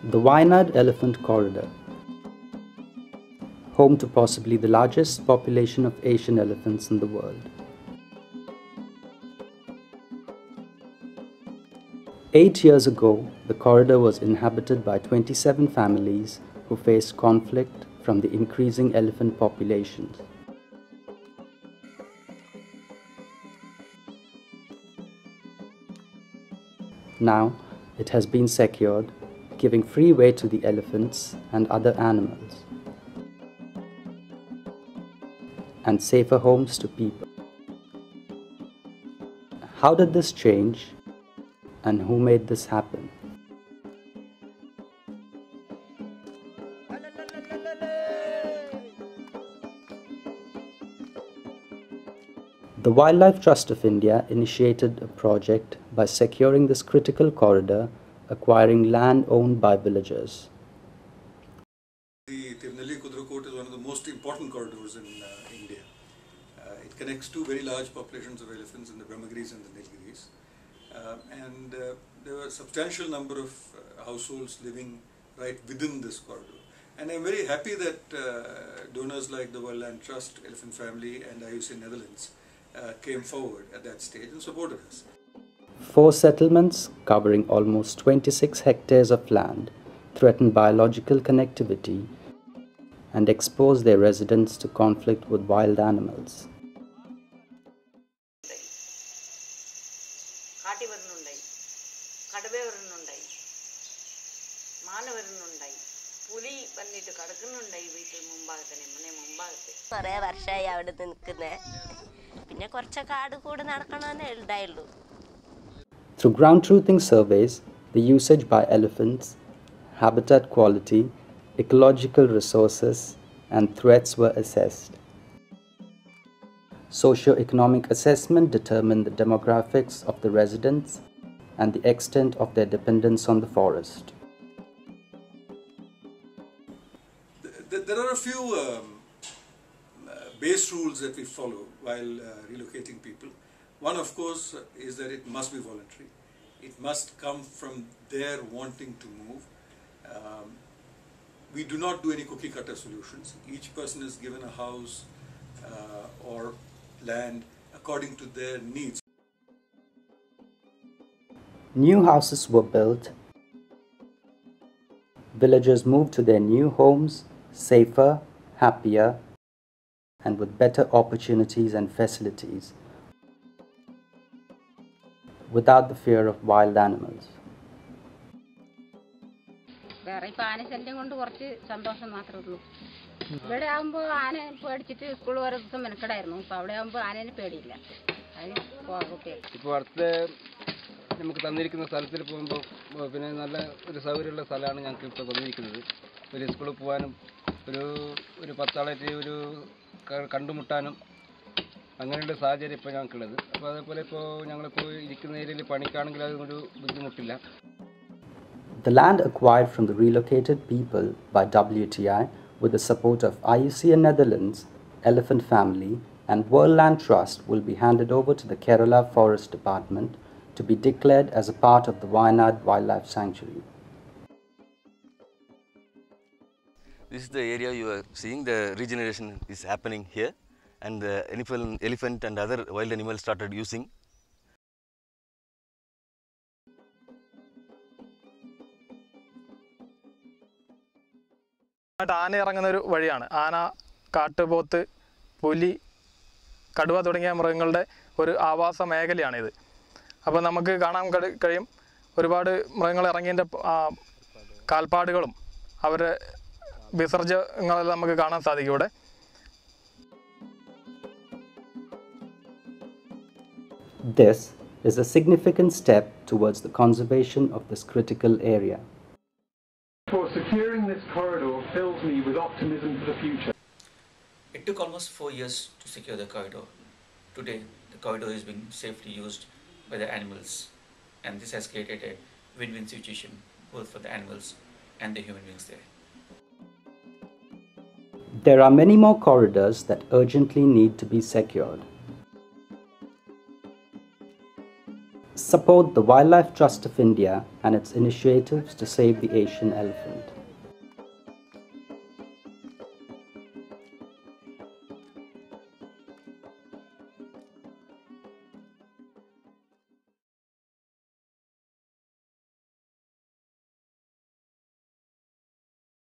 The Wayanad Elephant Corridor, home to possibly the largest population of Asian elephants in the world. 8 years ago, the corridor was inhabited by 27 families who faced conflict from the increasing elephant populations. Now, it has been secured, giving free way to the elephants and other animals, and safer homes to people. How did this change, and who made this happen? The Wildlife Trust of India initiated a project by securing this critical corridor, acquiring land owned by villagers. The Tirunelveli-Kudrakote is one of the most important corridors in India. It connects two very large populations of elephants in the Brahmagiris and the Nilgiris. There were a substantial number of households living right within this corridor. And I'm very happy that donors like the Wildlife Trust, Elephant Family and IUC Netherlands came forward at that stage and supported us. 4 settlements covering almost 26 hectares of land threaten biological connectivity and expose their residents to conflict with wild animals. Through ground truthing surveys, the usage by elephants, habitat quality, ecological resources, and threats were assessed. Socio-economic assessment determined the demographics of the residents and the extent of their dependence on the forest. There are a few base rules that we follow while relocating people. One, of course, is that it must be voluntary. It must come from their wanting to move. We do not do any cookie cutter solutions. Each person is given a house or land according to their needs. New houses were built. Villagers moved to their new homes, safer, happier, and with better opportunities and facilities, without the fear of wild animals. നമുക്ക് തന്നിരിക്കുന്ന സ്ഥലത്തിൽ പോകുമ്പോൾ പിന്നെ നല്ല ഒരു സൗകര്യമുള്ള സ്ഥലമാണ് ഞങ്ങൾക്ക് ഇപ്പോൾ തന്നിരിക്കുന്നത്. ഒരു സ്കൂളിൽ പോകാനും ഒരു പത്താളായിട്ട് ഒരു കണ്ടുമുട്ടാനും അങ്ങനെയുള്ള സാഹചര്യം ഇപ്പോൾ ഞങ്ങൾക്കുള്ളത്. അപ്പോൾ അതേപോലെ ഇപ്പോൾ ഞങ്ങളിപ്പോൾ ഇരിക്കുന്ന ഏരിയയിൽ പണിക്കാണെങ്കിൽ അതൊരു ബുദ്ധിമുട്ടില്ല. The land acquired from the relocated people by WTI with the support of IUC Netherlands, Elephant Family and World Land Trust will be handed over to the Kerala Forest Department to be declared as a part of the Wayanad Wildlife Sanctuary. This is the area you are seeing. The regeneration is happening here, and the elephant and other wild animals started using. ആന ഇറങ്ങുന്ന ഒരു വഴിയാണ്. ആന, കാട്ടുപോത്ത്, പുലി, കടുവ തുടങ്ങിയ മൃഗങ്ങളുടെ ഒരു ആവാസ മേഖലയാണിത്. അപ്പോൾ നമുക്ക് കാണാൻ കഴിയും ഒരുപാട് മൃഗങ്ങൾ ഇറങ്ങിയതിൻ്റെ കാൽപ്പാടുകളും അവരുടെ വിസർജ്യങ്ങളെല്ലാം നമുക്ക് കാണാൻ സാധിക്കും ഇവിടെ. This is a significant step towards the conservation of this critical area. For securing this corridor fills me with optimism for the future. It took almost 4 years to secure the corridor. Today, the corridor is being safely used by the animals, and this has created a win-win situation both for the animals and the human beings there. There are many more corridors that urgently need to be secured. Support the Wildlife Trust of India and its initiatives to save the Asian elephant.